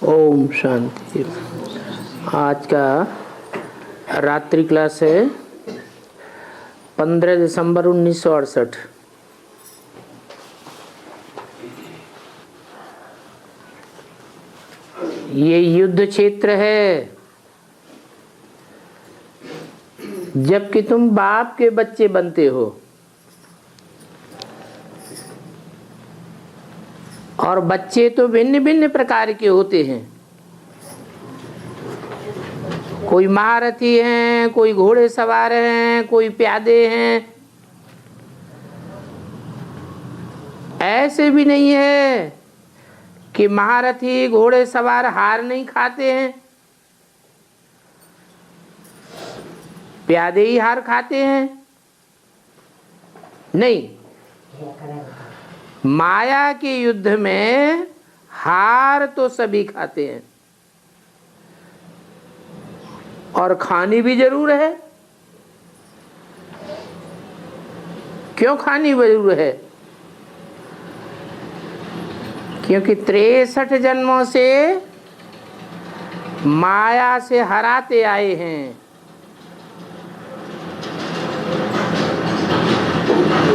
ओम शांति। आज का रात्रि क्लास है 15 दिसंबर 1968। ये युद्ध क्षेत्र है। जबकि तुम बाप के बच्चे बनते हो और बच्चे तो भिन्न भिन्न प्रकार के होते हैं। कोई महारथी हैं, कोई घोड़े सवार हैं, कोई प्यादे हैं। ऐसे भी नहीं है कि महारथी घोड़े सवार हार नहीं खाते हैं, प्यादे ही हार खाते हैं। नहीं, माया के युद्ध में हार तो सभी खाते हैं और खानी भी जरूर है। क्यों खानी जरूर है? क्योंकि 63 जन्मों से माया से हराते आए हैं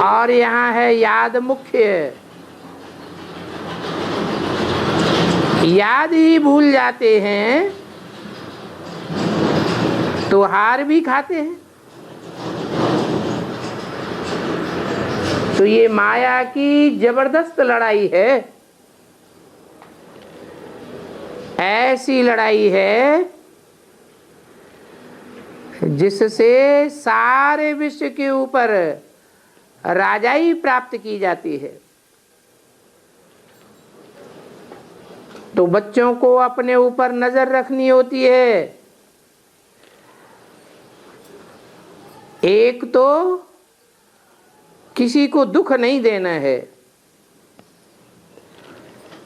और यहाँ है याद मुख्य। याद ही भूल जाते हैं तो हार भी खाते हैं। तो ये माया की जबरदस्त लड़ाई है। ऐसी लड़ाई है जिससे सारे विश्व के ऊपर राजाई प्राप्त की जाती है। तो बच्चों को अपने ऊपर नजर रखनी होती है। एक तो किसी को दुख नहीं देना है।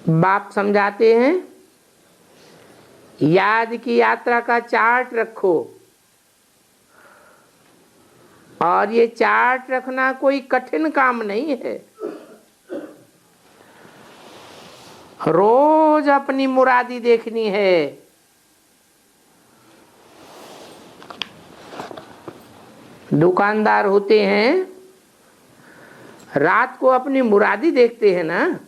बाप समझाते हैं, याद की यात्रा का चार्ट रखो। और ये चार्ट रखना कोई कठिन काम नहीं है। रोज अपनी मुरादी देखनी है। दुकानदार होते हैं, रात को अपनी मुरादी देखते हैं ना।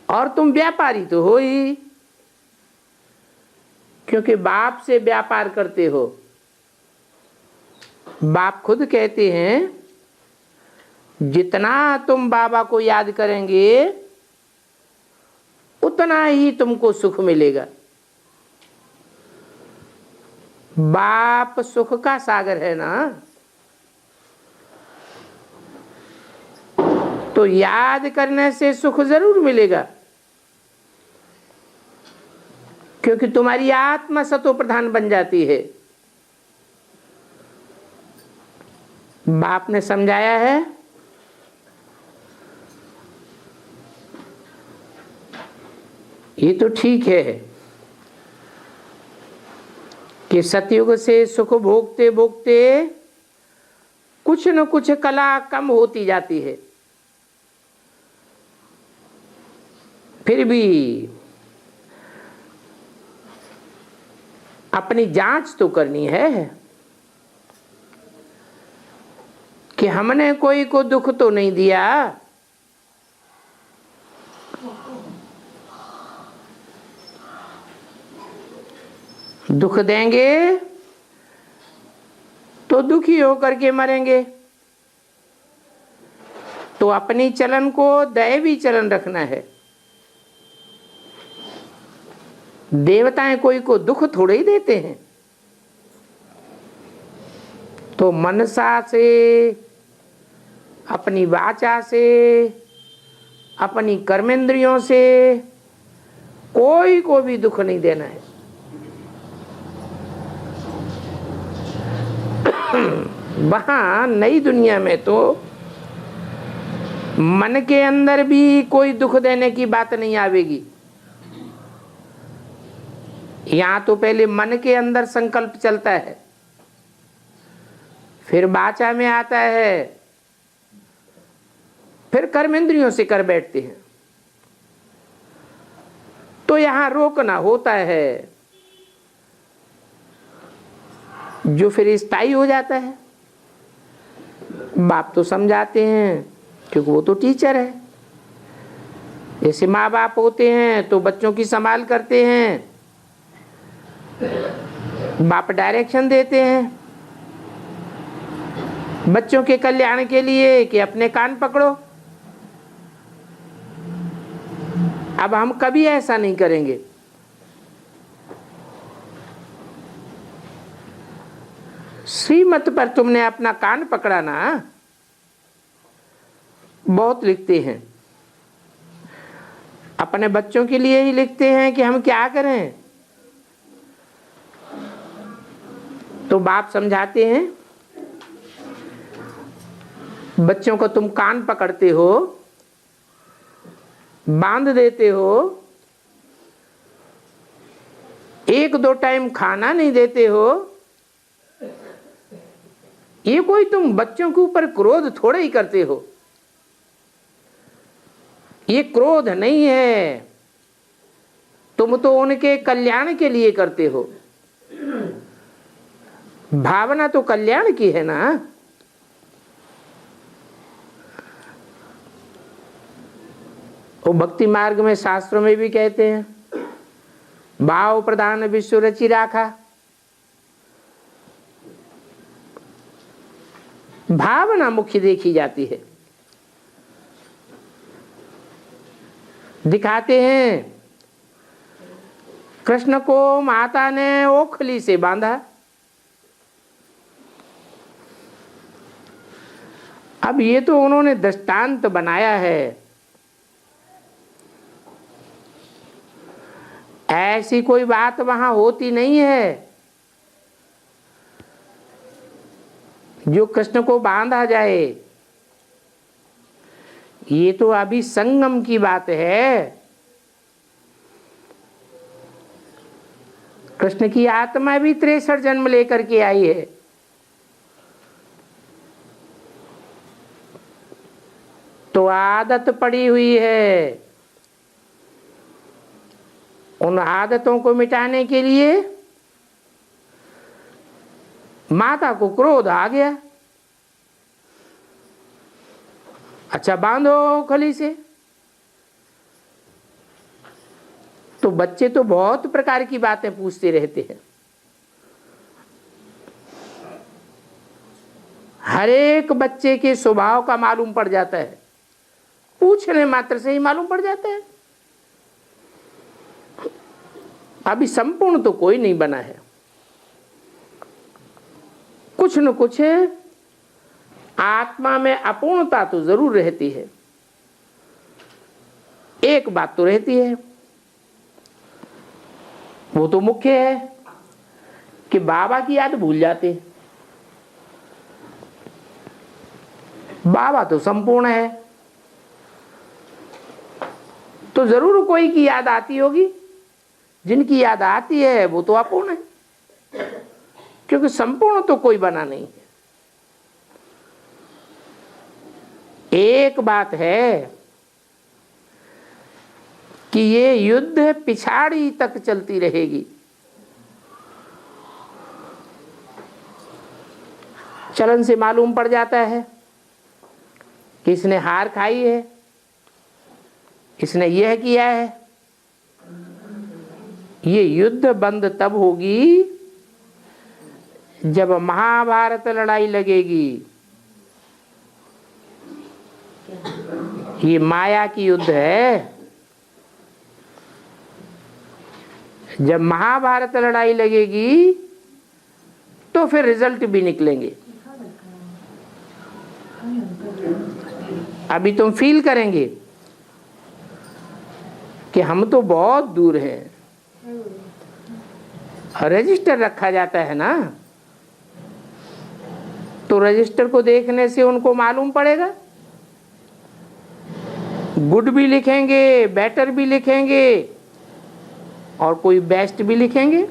और तुम व्यापारी तो हो ही, क्योंकि बाप से व्यापार करते हो। बाप खुद कहते हैं, जितना तुम बाबा को याद करेंगे उतना ही तुमको सुख मिलेगा। बाप सुख का सागर है ना। तो याद करने से सुख जरूर मिलेगा, क्योंकि तुम्हारी आत्मा सतो प्रधान बन जाती है। बाप ने समझाया है, ये तो ठीक है कि सतयुग से सुख भोगते भोगते कुछ न कुछ कला कम होती जाती है। फिर भी अपनी जांच तो करनी है कि हमने कोई को दुख तो नहीं दिया। दुख देंगे तो दुखी होकर के मरेंगे। तो अपनी चलन को दैवी चलन रखना है। देवताएं कोई को दुख थोड़े ही देते हैं। तो मनसा से, अपनी वाचा से, अपनी कर्मेंद्रियों से कोई को भी दुख नहीं देना है। वहां नई दुनिया में तो मन के अंदर भी कोई दुख देने की बात नहीं आवेगी। यहां तो पहले मन के अंदर संकल्प चलता है, फिर वाचा में आता है, फिर कर्मेंद्रियों से कर बैठते हैं। तो यहां रोकना होता है, जो फिर स्थायी हो जाता है। बाप तो समझाते हैं क्योंकि वो तो टीचर है। जैसे माँ बाप होते हैं तो बच्चों की संभाल करते हैं, बाप डायरेक्शन देते हैं बच्चों के कल्याण के लिए कि अपने कान पकड़ो। अब हम कभी ऐसा नहीं करेंगे। श्रीमत पर तुमने अपना कान पकड़ा ना, बहुत लिखते हैं, अपने बच्चों के लिए ही लिखते हैं कि हम क्या करें। तो बाप समझाते हैं, बच्चों को तुम कान पकड़ते हो, बांध देते हो, 1-2 टाइम खाना नहीं देते हो। ये कोई तुम बच्चों के ऊपर क्रोध थोड़े ही करते हो, ये क्रोध नहीं है, तुम तो उनके कल्याण के लिए करते हो। भावना तो कल्याण की है ना। वो भक्ति मार्ग में शास्त्रों में भी कहते हैं, भाव प्रधान विश्व रचि राखा। भावना मुख्य देखी जाती है। दिखाते हैं कृष्ण को माता ने ओखली से बांधा। अब ये तो उन्होंने दृष्टांत बनाया है, ऐसी कोई बात वहां होती नहीं है जो कृष्ण को बांधा जाए। ये तो अभी संगम की बात है। कृष्ण की आत्मा भी 63 जन्म लेकर के आई है। तो आदत पड़ी हुई है, उन आदतों को मिटाने के लिए माता को क्रोध आ गया। अच्छा बांधो खली से। तो बच्चे तो बहुत प्रकार की बातें पूछते रहते हैं, हर एक बच्चे के स्वभाव का मालूम पड़ जाता है, पूछने मात्र से ही मालूम पड़ जाता है। अभी संपूर्ण तो कोई नहीं बना है, कुछ न कुछ आत्मा में अपूर्णता तो जरूर रहती है। एक बात तो रहती है, वो तो मुख्य है कि बाबा की याद भूल जाते हैं। बाबा तो संपूर्ण है, तो जरूर कोई की याद आती होगी। जिनकी याद आती है वो तो अपूर्ण है, क्योंकि संपूर्ण तो कोई बना नहीं है। एक बात है कि ये युद्ध पिछाड़ी तक चलती रहेगी। चलन से मालूम पड़ जाता है कि इसने हार खाई है, इसने यह किया है। ये युद्ध बंद तब होगी जब महाभारत लड़ाई लगेगी। ये माया की युद्ध है। जब महाभारत लड़ाई लगेगी तो फिर रिजल्ट भी निकलेंगे। अभी तुम फील करेंगे कि हम तो बहुत दूर हैं। रजिस्टर रखा जाता है ना, तो रजिस्टर को देखने से उनको मालूम पड़ेगा। गुड भी लिखेंगे, बेटर भी लिखेंगे और कोई बेस्ट भी लिखेंगे।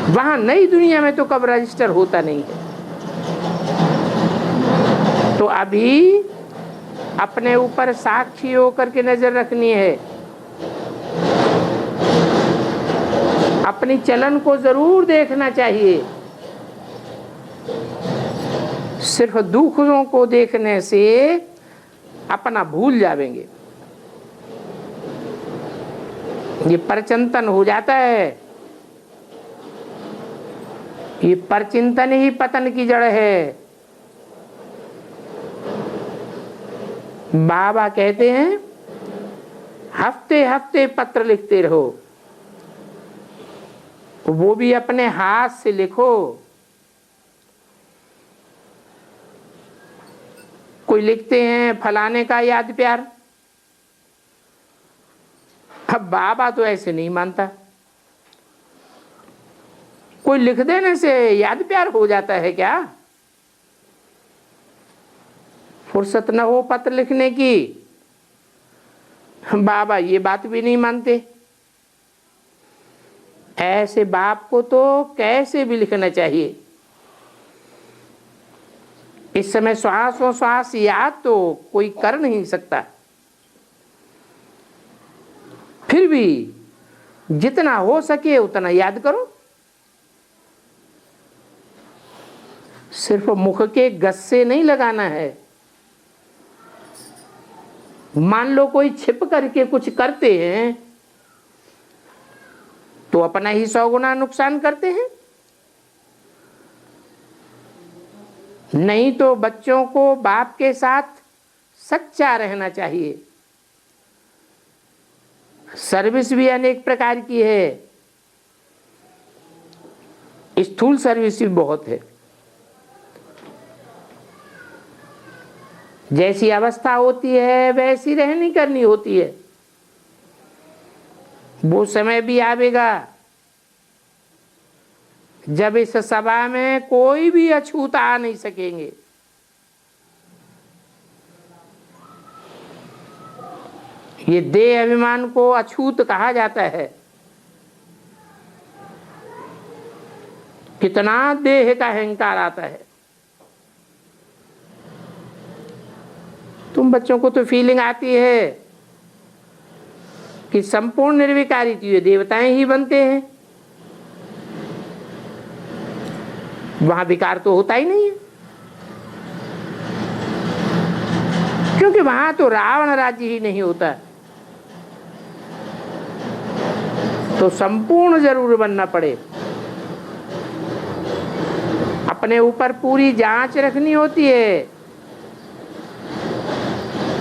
वहां नई दुनिया में तो कब रजिस्टर होता नहीं है। तो अभी अपने ऊपर साक्षी होकर के नजर रखनी है। अपनी चलन को जरूर देखना चाहिए। सिर्फ दुखों को देखने से अपना भूल जाएंगे। ये परचिंतन हो जाता है। ये परचिंतन ही पतन की जड़ है। बाबा कहते हैं हफ्ते हफ्ते पत्र लिखते रहो, वो भी अपने हाथ से लिखो। कोई लिखते हैं फलाने का याद प्यार। अब बाबा तो ऐसे नहीं मानता। कोई लिख देने से याद प्यार हो जाता है क्या? फुर्सत न हो पत्र लिखने की, बाबा ये बात भी नहीं मानते। ऐसे बाप को तो कैसे भी लिखना चाहिए। इस समय श्वास याद तो कोई कर नहीं सकता, फिर भी जितना हो सके उतना याद करो। सिर्फ मुख के गस्से नहीं लगाना है। मान लो कोई छिप करके कुछ करते हैं तो अपना ही 100 गुना नुकसान करते हैं। नहीं तो बच्चों को बाप के साथ सच्चा रहना चाहिए। सर्विस भी अनेक प्रकार की है, स्थूल सर्विस भी बहुत है। जैसी अवस्था होती है वैसी रहनी करनी होती है। वो समय भी आवेगा जब इस सभा में कोई भी अछूत आ नहीं सकेंगे। ये देह अभिमान को अछूत कहा जाता है। कितना देह का अहंकार आता है। तुम बच्चों को तो फीलिंग आती है कि संपूर्ण निर्विकारी तो ये देवताएं ही बनते हैं, वहां विकार तो होता ही नहीं है। क्योंकि वहां तो रावण राज्य ही नहीं होता। तो संपूर्ण जरूर बनना पड़े। अपने ऊपर पूरी जांच रखनी होती है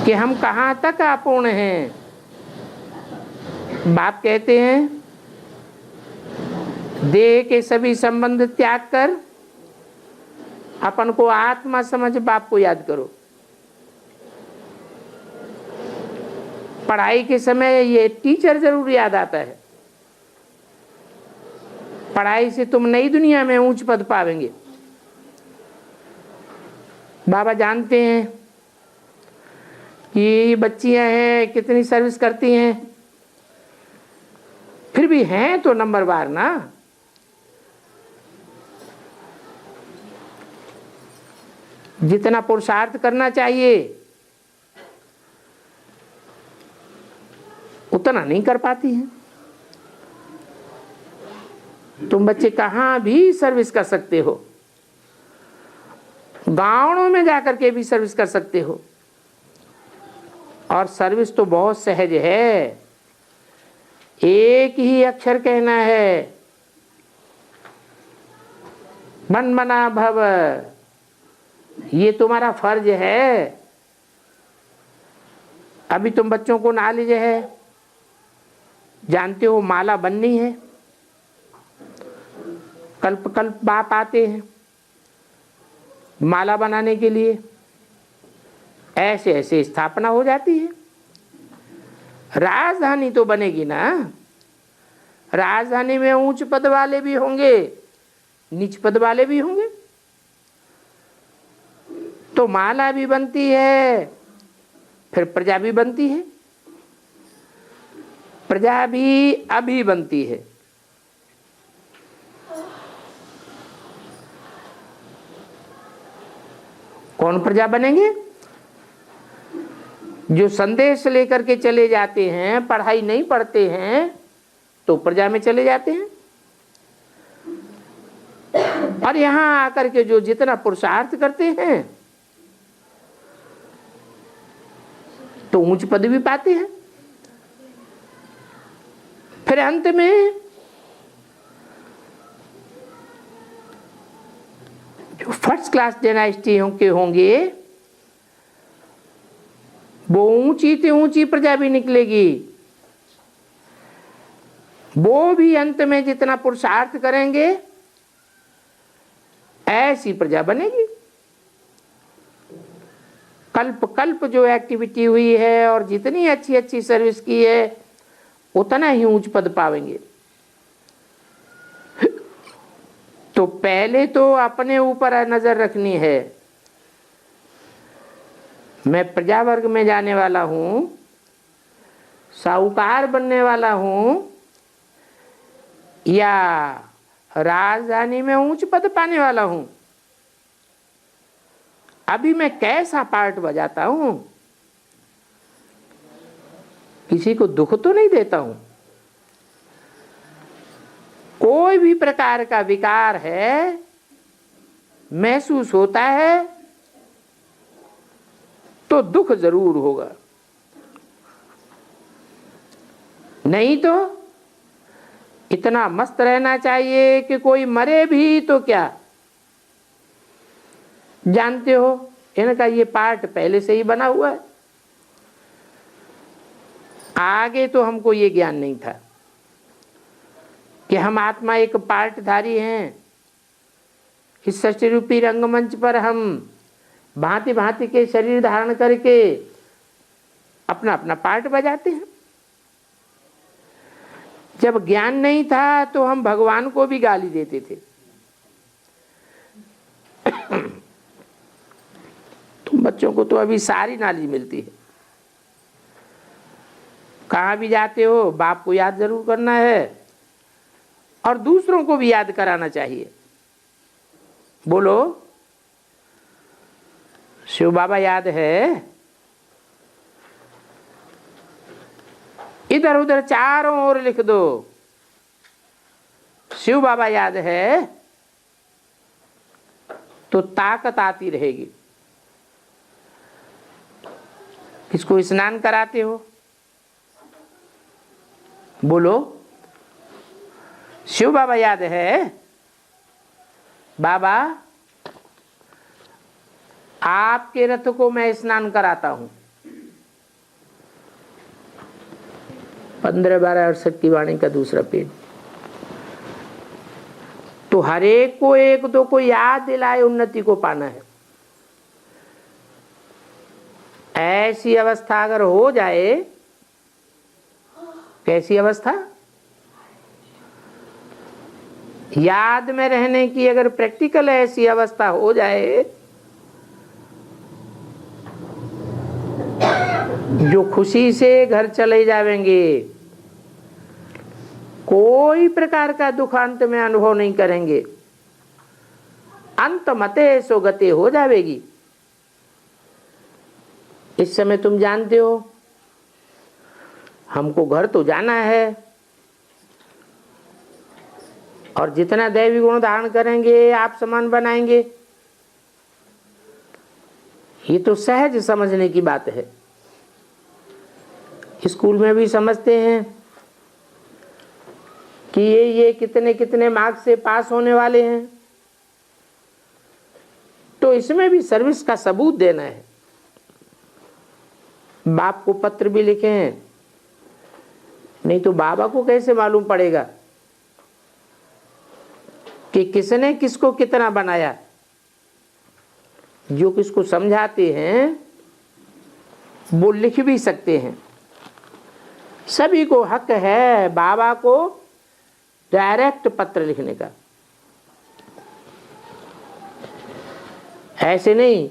कि हम कहां तक अपूर्ण हैं। बाप कहते हैं देह के सभी संबंध त्याग कर अपन को आत्मा समझ बाप को याद करो। पढ़ाई के समय ये टीचर जरूर याद आता है। पढ़ाई से तुम नई दुनिया में ऊंच पद पावेंगे। बाबा जानते हैं कि बच्चियां हैं कितनी सर्विस करती हैं, फिर भी हैं तो नंबरवार ना। जितना पुरुषार्थ करना चाहिए उतना नहीं कर पाती हैं। तुम बच्चे कहां भी सर्विस कर सकते हो, गांवों में जाकर के भी सर्विस कर सकते हो। और सर्विस तो बहुत सहज है। एक ही अक्षर कहना है, मन मना भव। ये तुम्हारा फर्ज है। अभी तुम बच्चों को नॉलेज है, जानते हो माला बननी है। कल्प कल्प बाप आते हैं माला बनाने के लिए। ऐसे ऐसे स्थापना हो जाती है। राजधानी तो बनेगी ना। राजधानी में ऊंच पद वाले भी होंगे, नीच पद वाले भी होंगे। तो माला भी बनती है, फिर प्रजा भी बनती है। प्रजा भी अभी बनती है। कौन प्रजा बनेंगे? जो संदेश लेकर के चले जाते हैं, पढ़ाई नहीं पढ़ते हैं तो प्रजा में चले जाते हैं। और यहां आकर के जो जितना पुरुषार्थ करते हैं तो ऊंच पद भी पाते हैं। फिर अंत में जो फर्स्ट क्लास डायनेस्टी के होंगे वो ऊंची से ऊंची प्रजा भी निकलेगी। वो भी अंत में जितना पुरुषार्थ करेंगे ऐसी प्रजा बनेगी। कल्प कल्प जो एक्टिविटी हुई है और जितनी अच्छी अच्छी सर्विस की है उतना ही ऊंच पद पावेंगे। तो पहले तो अपने ऊपर नजर रखनी है। मैं प्रजा वर्ग में जाने वाला हूं, साहूकार बनने वाला हूं, या राजधानी में ऊंच पद पाने वाला हूं। अभी मैं कैसा पार्ट बजाता हूं, किसी को दुख तो नहीं देता हूं। कोई भी प्रकार का विकार है, महसूस होता है तो दुख जरूर होगा, नहीं तो इतना मस्त रहना चाहिए कि कोई मरे भी तो क्या। जानते हो इनका ये पार्ट पहले से ही बना हुआ है। आगे तो हमको ये ज्ञान नहीं था कि हम आत्मा एक पार्टधारी हैं। इस सृष्टि रूपी रंगमंच पर हम भांति भांति के शरीर धारण करके अपना अपना पार्ट बजाते हैं। जब ज्ञान नहीं था तो हम भगवान को भी गाली देते थे। तुम बच्चों को तो अभी सारी नॉलेज मिलती है। कहाँ भी जाते हो बाप को याद जरूर करना है और दूसरों को भी याद कराना चाहिए। बोलो शिव बाबा याद है? इधर उधर चारों ओर लिख दो शिव बाबा याद है, तो ताकत आती रहेगी। किसको स्नान कराते हो? बोलो शिव बाबा याद है? बाबा आपके रथ को मैं स्नान कराता हूं। 15-12 68 की वाणी का दूसरा पेज। तो हर एक को एक दो को याद दिलाए उन्नति को पाना है। ऐसी अवस्था अगर हो जाए, कैसी अवस्था? याद में रहने की अगर प्रैक्टिकल ऐसी अवस्था हो जाए जो खुशी से घर चले जाएंगे, कोई प्रकार का दुख अंत में अनुभव नहीं करेंगे, अंत मते सो गति हो जाएगी। इस समय तुम जानते हो हमको घर तो जाना है और जितना दैवी गुण धारण करेंगे आप समान बनाएंगे। ये तो सहज समझने की बात है। स्कूल में भी समझते हैं कि ये कितने कितने मार्क्स से पास होने वाले हैं, तो इसमें भी सर्विस का सबूत देना है। बाप को पत्र भी लिखे हैं, नहीं तो बाबा को कैसे मालूम पड़ेगा कि किसने किसको कितना बनाया। जो किसको समझाते हैं वो लिख भी सकते हैं। सभी को हक है बाबा को डायरेक्ट पत्र लिखने का। ऐसे नहीं,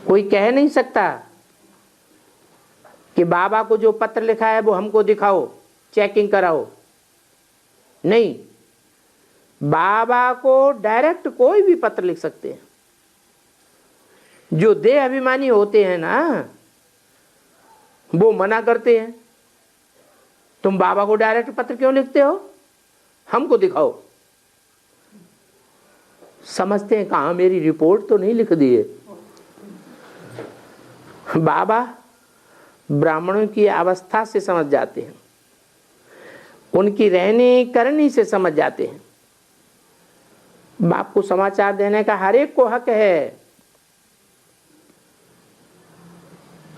कोई कह नहीं सकता कि बाबा को जो पत्र लिखा है वो हमको दिखाओ, चेकिंग कराओ। नहीं, बाबा को डायरेक्ट कोई भी पत्र लिख सकते हैं। जो देह अभिमानी होते हैं ना, वो मना करते हैं, तुम बाबा को डायरेक्ट पत्र क्यों लिखते हो, हमको दिखाओ। समझते हैं कहाँ मेरी रिपोर्ट तो नहीं लिख दी है। बाबा ब्राह्मणों की अवस्था से समझ जाते हैं, उनकी रहने करनी से समझ जाते हैं। बाप को समाचार देने का हर एक को हक है।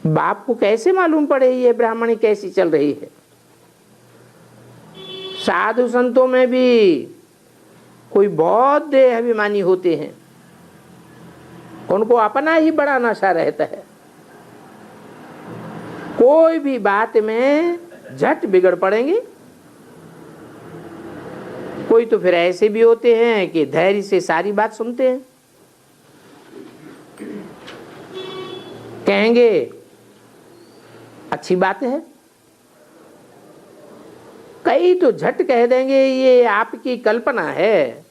बाप को कैसे मालूम पड़े ये ब्राह्मणी कैसी चल रही है। साधु संतों में भी कोई बहुत देह अभिमानी होते हैं, उनको अपना ही बड़ा नशा रहता है, कोई भी बात में झट बिगड़ पड़ेंगे। कोई तो फिर ऐसे भी होते हैं कि धैर्य से सारी बात सुनते हैं, कहेंगे अच्छी बात है, कई तो झट कह देंगे ये आपकी कल्पना है।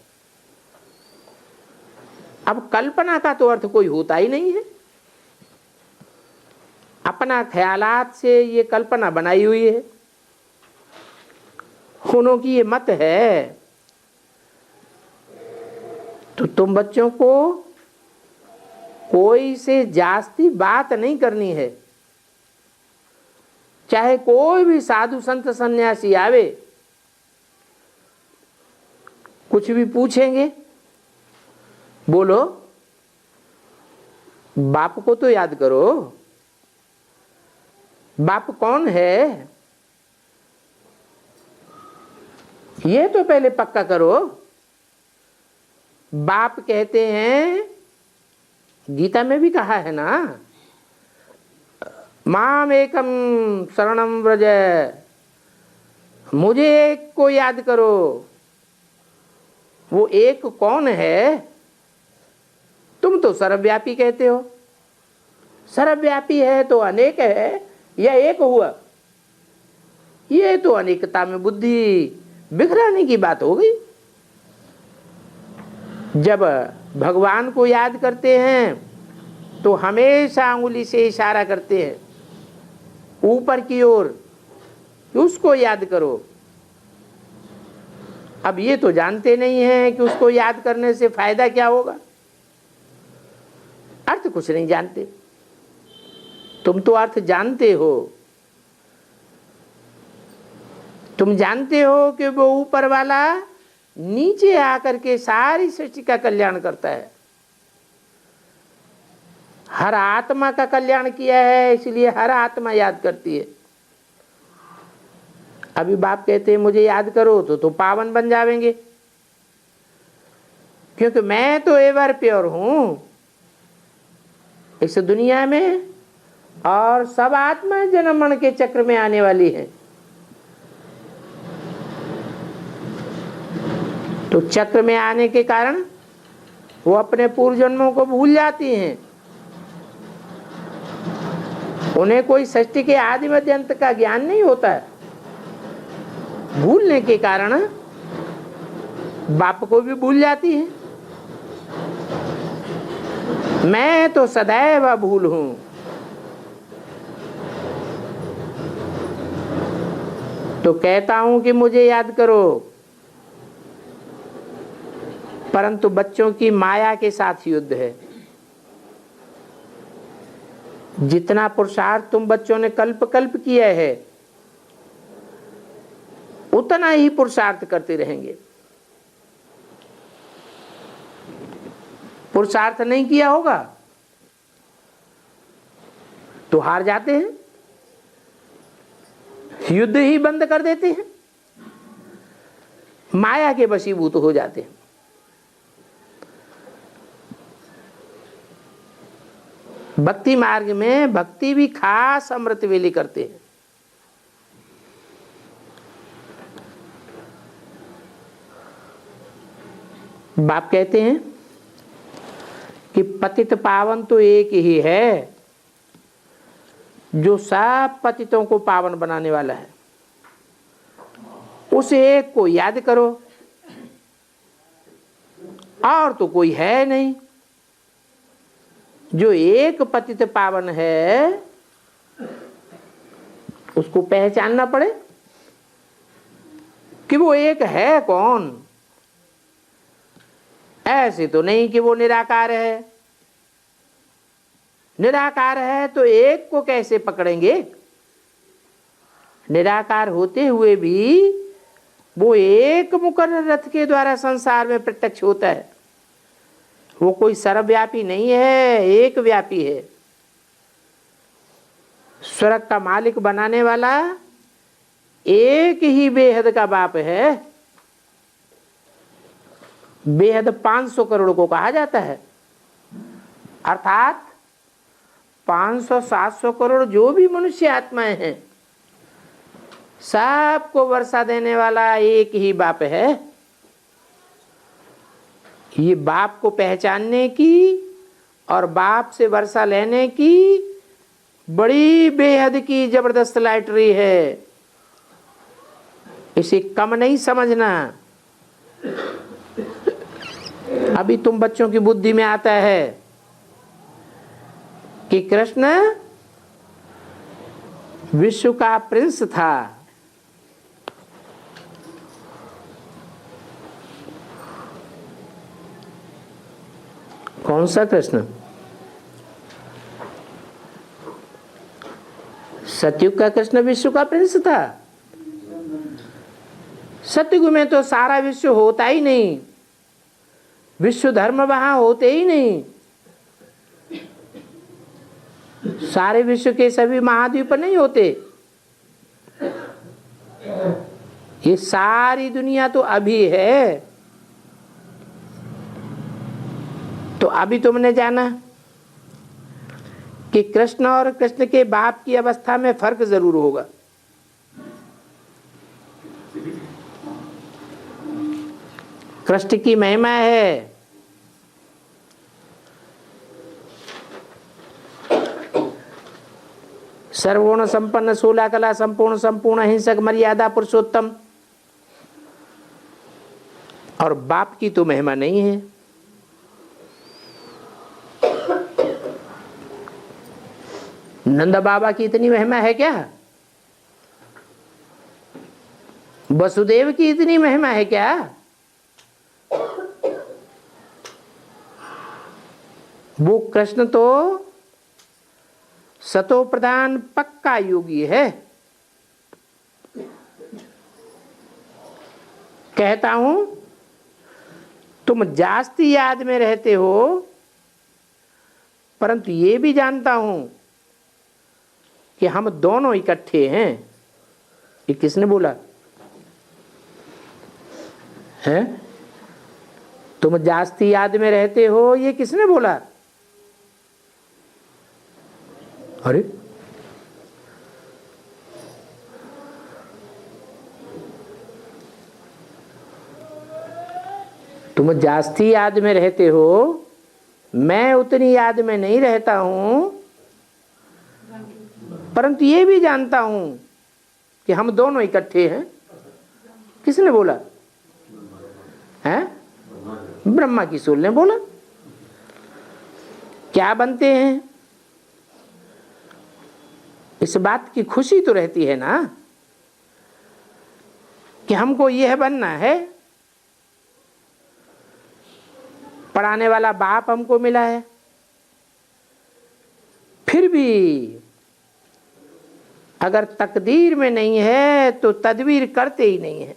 अब कल्पना का तो अर्थ कोई होता ही नहीं है, अपना ख्यालात से ये कल्पना बनाई हुई है, उन्हों की ये मत है। तो तुम बच्चों को कोई से जास्ती बात नहीं करनी है। चाहे कोई भी साधु संत सन्यासी आवे, कुछ भी पूछेंगे, बोलो बाप को तो याद करो, बाप कौन है ये तो पहले पक्का करो। बाप कहते हैं, गीता में भी कहा है ना, माम एकम शरणम व्रज, मुझे एक को याद करो। वो एक कौन है? तुम तो सर्वव्यापी कहते हो, सर्वव्यापी है तो अनेक है या एक हुआ? ये तो अनेकता में बुद्धि बिखराने की बात हो गई। जब भगवान को याद करते हैं तो हमेशा अंगुली से इशारा करते हैं ऊपर की ओर, उसको याद करो। अब ये तो जानते नहीं हैं कि उसको याद करने से फायदा क्या होगा, अर्थ कुछ नहीं जानते। तुम तो अर्थ जानते हो, तुम जानते हो कि वो ऊपर वाला नीचे आकर के सारी सृष्टि का कल्याण करता है, हर आत्मा का कल्याण किया है, इसलिए हर आत्मा याद करती है। अभी बाप कहते हैं मुझे याद करो तो पावन बन जाएंगे, क्योंकि मैं तो एवर प्योर हूं इस दुनिया में, और सब आत्मा जन्म मरण के चक्र में आने वाली है। तो चक्र में आने के कारण वो अपने पूर्व जन्मों को भूल जाती हैं। उन्हें कोई सृष्टि के आदि मध्य अंत का ज्ञान नहीं होता है। भूलने के कारण बाप को भी भूल जाती है। मैं तो सदैव भूल हूं। तो कहता हूं कि मुझे याद करो, परंतु बच्चों की माया के साथ युद्ध है। जितना पुरुषार्थ तुम बच्चों ने कल्प कल्प किया है, उतना ही पुरुषार्थ करते रहेंगे। पुरुषार्थ नहीं किया होगा तो हार जाते हैं, युद्ध ही बंद कर देते हैं, माया के वशीभूत हो जाते हैं। भक्ति मार्ग में भक्ति भी खास अमृत वेले करते हैं। बाप कहते हैं कि पतित पावन तो एक ही है, जो सब पतितों को पावन बनाने वाला है। उस एक को याद करो, और तो कोई है नहीं। जो एक पतित पावन है उसको पहचानना पड़े कि वो एक है कौन। ऐसे तो नहीं कि वो निराकार है। निराकार है तो एक को कैसे पकड़ेंगे? निराकार होते हुए भी वो एक मुकर्रर रथ के द्वारा संसार में प्रत्यक्ष होता है। वो कोई सर्वव्यापी नहीं है, एक व्यापी है। स्वर्ग का मालिक बनाने वाला एक ही बेहद का बाप है। बेहद 500 करोड़ को कहा जाता है, अर्थात 500-700 करोड़ जो भी मनुष्य आत्माएं हैं सबको वर्षा देने वाला एक ही बाप है। ये बाप को पहचानने की और बाप से वर्षा लेने की बड़ी बेहद की जबरदस्त लॉटरी है। इसे कम नहीं समझना। अभी तुम बच्चों की बुद्धि में आता है कि कृष्ण विश्व का प्रिंस था। कौन सा कृष्ण? सतयुग का कृष्ण विश्व का प्रिंस था। सतयुग में तो सारा विश्व होता ही नहीं, विश्व धर्म वहां होते ही नहीं। सारे विश्व के सभी महाद्वीप नहीं होते। ये सारी दुनिया तो अभी है। तो अभी तुमने जाना कि कृष्ण और कृष्ण के बाप की अवस्था में फर्क जरूर होगा। कृष्ण की महिमा है सर्वगुण संपन्न, 16 कला संपूर्ण, संपूर्ण अहिंसक, मर्यादा पुरुषोत्तम। और बाप की तो महिमा नहीं है। नंदा बाबा की इतनी महिमा है क्या? वसुदेव की इतनी महिमा है क्या? वो कृष्ण तो सतो प्रधान पक्का योगी है। कहता हूं तुम जास्ती याद में रहते हो, परंतु ये भी जानता हूं कि हम दोनों इकट्ठे हैं। ये किसने बोला है? तुम जास्ती याद में रहते हो, ये किसने बोला? अरे तुम जास्ती याद में रहते हो, मैं उतनी याद में नहीं रहता हूं, परंतु ये भी जानता हूं कि हम दोनों इकट्ठे हैं। किसने बोला है? ब्रह्मा की सूल ने बोला। क्या बनते हैं? इस बात की खुशी तो रहती है ना कि हमको यह बनना है। पढ़ाने वाला बाप हमको मिला है, फिर भी अगर तकदीर में नहीं है तो तदबीर करते ही नहीं है।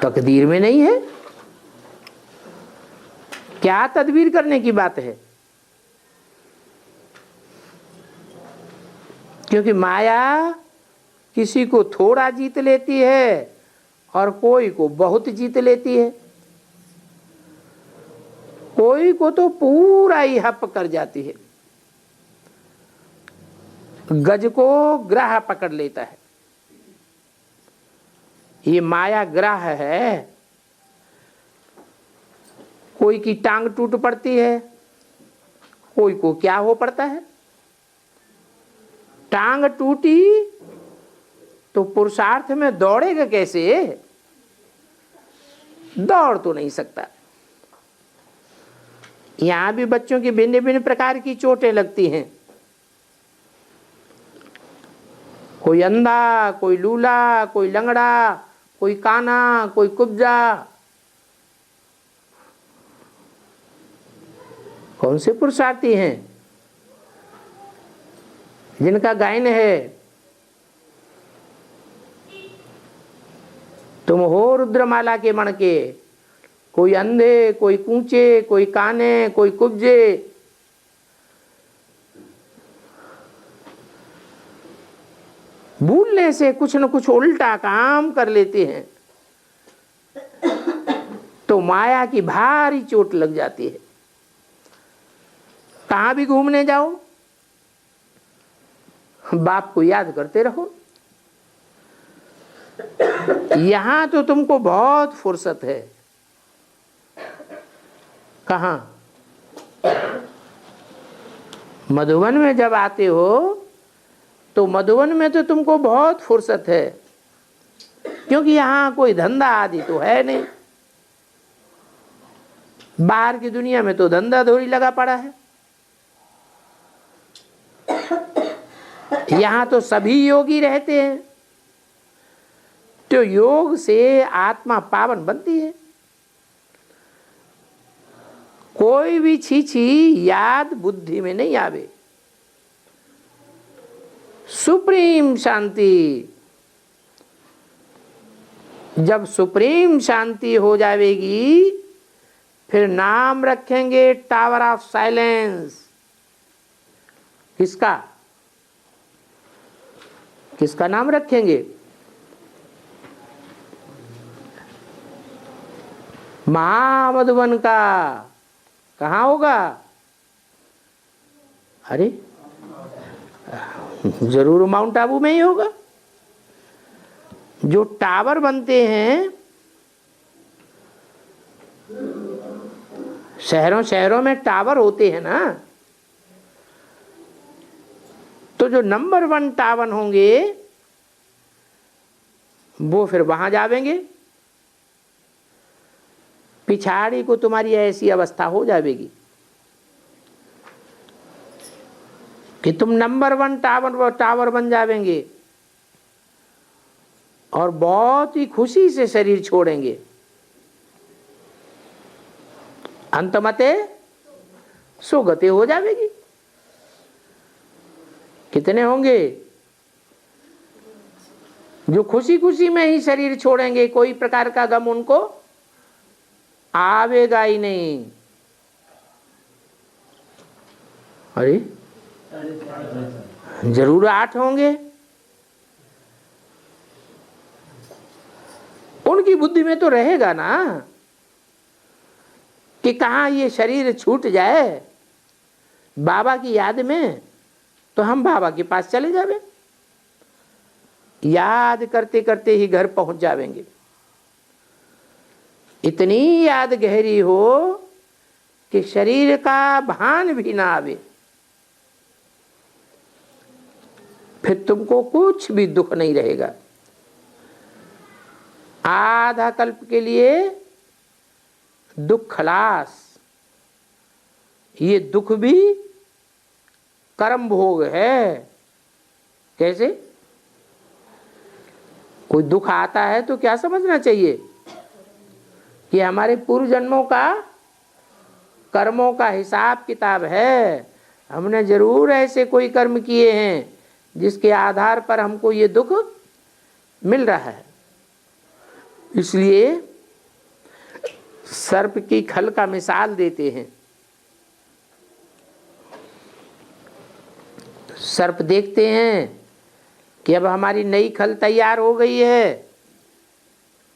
तकदीर में नहीं है, क्या तदबीर करने की बात है? क्योंकि माया किसी को थोड़ा जीत लेती है और कोई को बहुत जीत लेती है। कोई को तो पूरा ही हप कर जाती है। गज को ग्राह पकड़ लेता है। ये माया ग्राह है। कोई की टांग टूट पड़ती है, कोई को क्या हो पड़ता है। टांग टूटी तो पुरुषार्थ में दौड़ेगा कैसे? दौड़ तो नहीं सकता। यहां भी बच्चों की भिन्न भिन्न प्रकार की चोटें लगती हैं, कोई अंधा, कोई लूला, कोई लंगड़ा, कोई काना, कोई कुब्जा। कौन से पुरुषार्थी हैं जिनका गायन है, तुम हो रुद्रमाला के मण के, कोई अंधे, कोई कूचे, कोई काने, कोई कुब्जे। भूलने से कुछ न कुछ उल्टा काम कर लेते हैं तो माया की भारी चोट लग जाती है। कहां भी घूमने जाओ, बाप को याद करते रहो। यहां तो तुमको बहुत फुर्सत है। कहां? मधुबन में जब आते हो तो मधुबन में तो तुमको बहुत फुर्सत है, क्योंकि यहां कोई धंधा आदि तो है नहीं। बाहर की दुनिया में तो धंधा धोरी लगा पड़ा है। यहां तो सभी योगी रहते हैं, तो योग से आत्मा पावन बनती है। कोई भी छीछी याद बुद्धि में नहीं आवे। सुप्रीम शांति, जब सुप्रीम शांति हो जाएगी फिर नाम रखेंगे टावर ऑफ साइलेंस। किसका? किसका नाम रखेंगे? महामधुबन का। कहाँ होगा? अरे जरूर माउंट आबू में ही होगा। जो टावर बनते हैं शहरों शहरों में, टावर होते हैं ना, तो जो नंबर 1 टावर होंगे वो फिर वहां जावेंगे। पिछाड़ी को तुम्हारी ऐसी अवस्था हो जाएगी कि तुम नंबर 1 टावर बन जावेंगे और बहुत ही खुशी से शरीर छोड़ेंगे। अंतमते सुगति हो जाएगी। कितने होंगे जो खुशी खुशी में ही शरीर छोड़ेंगे, कोई प्रकार का गम उनको आवेगा ही नहीं। अरे जरूर 8 होंगे। उनकी बुद्धि में तो रहेगा ना कि कहाँ ये शरीर छूट जाए बाबा की याद में, तो हम बाबा के पास चले जावे। याद करते करते ही घर पहुंच जावेंगे। इतनी याद गहरी हो कि शरीर का भान भी ना आवे। फिर तुमको कुछ भी दुख नहीं रहेगा। आधा कल्प के लिए दुख खलास। ये दुख भी कर्म भोग है। कैसे? कोई दुख आता है तो क्या समझना चाहिए कि हमारे पूर्व जन्मों का कर्मों का हिसाब किताब है। हमने जरूर ऐसे कोई कर्म किए हैं जिसके आधार पर हमको ये दुख मिल रहा है। इसलिए सर्प की खल का मिसाल देते हैं। सर्प देखते हैं कि अब हमारी नई खल तैयार हो गई है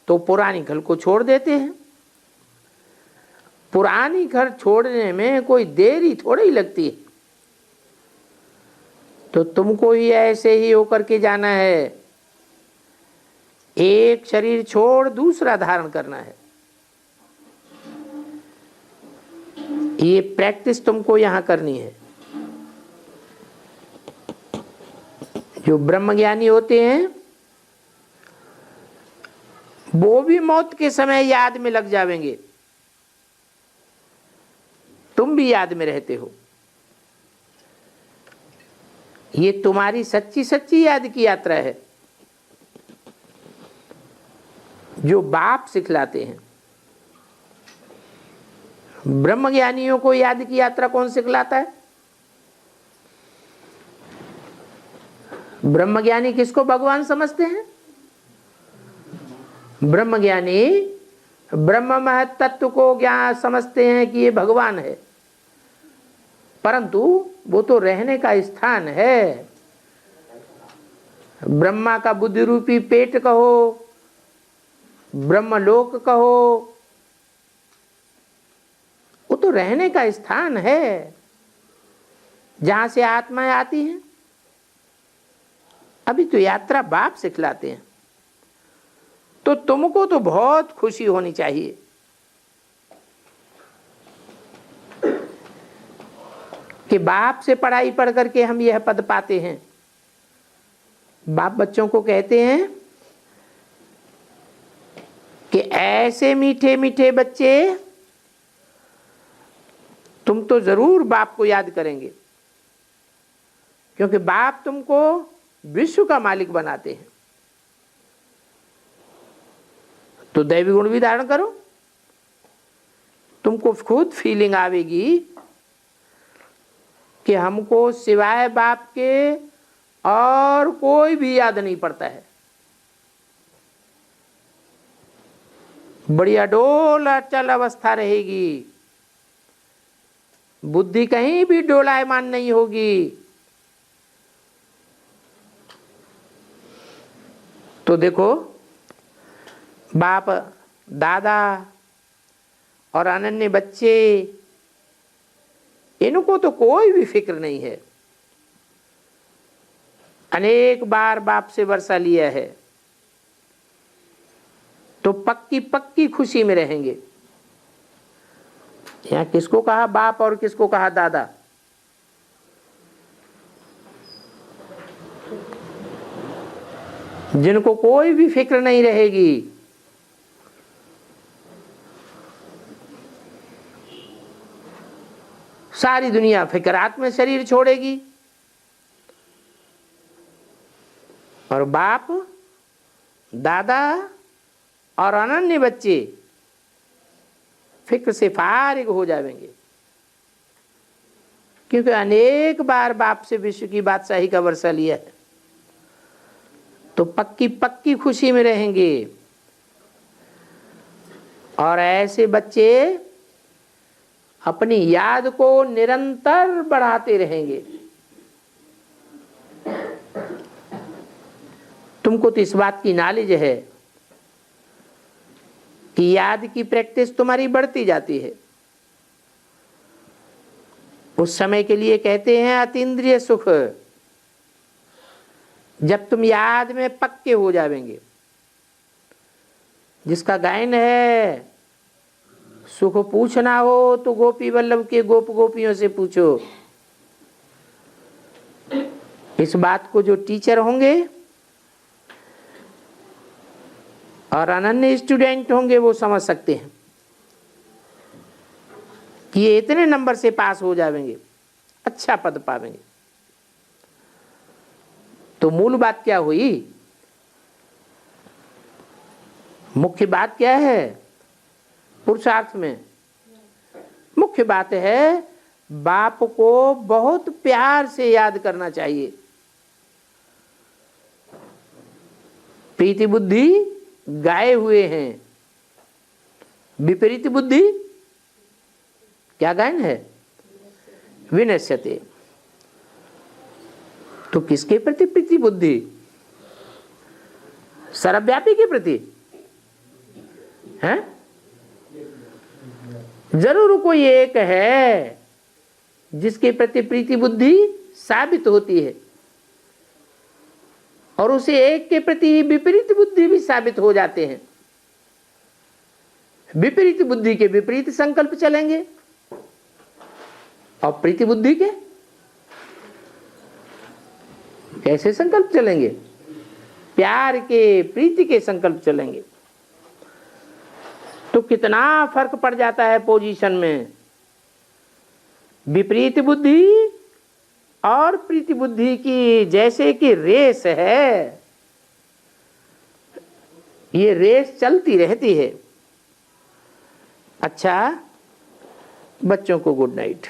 तो पुरानी खल को छोड़ देते हैं। पुरानी खल छोड़ने में कोई देरी थोड़ी ही लगती है। तो तुमको ही ऐसे ही होकर के जाना है। एक शरीर छोड़ दूसरा धारण करना है। ये प्रैक्टिस तुमको यहां करनी है। जो ब्रह्मज्ञानी होते हैं वो भी मौत के समय याद में लग जाएंगे। तुम भी याद में रहते हो। ये तुम्हारी सच्ची सच्ची याद की यात्रा है जो बाप सिखलाते हैं। ब्रह्मज्ञानियों को याद की यात्रा कौन सिखलाता है? ब्रह्मज्ञानी किसको भगवान समझते हैं? ब्रह्मज्ञानी ब्रह्म महत तत्व को ज्ञान समझते हैं कि ये भगवान है, परंतु वो तो रहने का स्थान है। ब्रह्मा का बुद्धि रूपी पेट कहो, ब्रह्मलोक कहो, वो तो रहने का स्थान है जहां से आत्माएं आती हैं। अभी तो यात्रा बाप सिखलाते हैं। तो तुमको तो बहुत खुशी होनी चाहिए कि बाप से पढ़ाई पढ़ करके हम यह पद पाते हैं। बाप बच्चों को कहते हैं कि ऐसे मीठे मीठे बच्चे तुम तो जरूर बाप को याद करेंगे, क्योंकि बाप तुमको विश्व का मालिक बनाते हैं। तो दैवी गुण भी धारण करो। तुमको खुद फीलिंग आवेगी कि हमको सिवाय बाप के और कोई भी याद नहीं पड़ता है। बढ़िया डोल अचल अवस्था रहेगी, बुद्धि कहीं भी डोलायमान नहीं होगी। तो देखो, बाप दादा और अनन्य बच्चे, इनको तो कोई भी फिक्र नहीं है। अनेक बार बाप से वर्षा लिया है, तो पक्की पक्की खुशी में रहेंगे। यहां किसको कहा बाप और किसको कहा दादा? जिनको कोई भी फिक्र नहीं रहेगी। सारी दुनिया फिक्रात में शरीर छोड़ेगी, और बाप दादा और अनन्य बच्चे फिक्र से फारिग हो जाएंगे, क्योंकि अनेक बार बाप से विश्व की बादशाही का वर्षा लिया है। तो पक्की पक्की खुशी में रहेंगे। और ऐसे बच्चे अपनी याद को निरंतर बढ़ाते रहेंगे। तुमको तो इस बात की नॉलेज है कि याद की प्रैक्टिस तुम्हारी बढ़ती जाती है। उस समय के लिए कहते हैं अतीन्द्रिय सुख, जब तुम याद में पक्के हो जाएंगे। जिसका गायन है, सुख पूछना हो तो गोपी वल्लभ के गोप गोपियों से पूछो। इस बात को जो टीचर होंगे और अनन्य स्टूडेंट होंगे वो समझ सकते हैं कि ये इतने नंबर से पास हो जाएंगे, अच्छा पद पावेंगे। तो मूल बात क्या हुई? मुख्य बात क्या है पुरुषार्थ में? मुख्य बात है बाप को बहुत प्यार से याद करना चाहिए। प्रीति बुद्धि गाए हुए हैं, विपरीत बुद्धि क्या गायन है? विनश्यते। तो किसके प्रति प्रीति बुद्धि? सर्वव्यापी के प्रति है? जरूर कोई एक है जिसके प्रति प्रीति बुद्धि साबित होती है, और उसे एक के प्रति विपरीत बुद्धि भी साबित हो जाते हैं। विपरीत बुद्धि के विपरीत संकल्प चलेंगे, और प्रीति बुद्धि के कैसे संकल्प चलेंगे? प्यार के, प्रीति के संकल्प चलेंगे। तो कितना फर्क पड़ जाता है पोजीशन में। विपरीत बुद्धि और प्रीति बुद्धि की जैसे कि रेस है, ये रेस चलती रहती है। अच्छा, बच्चों को गुड नाइट।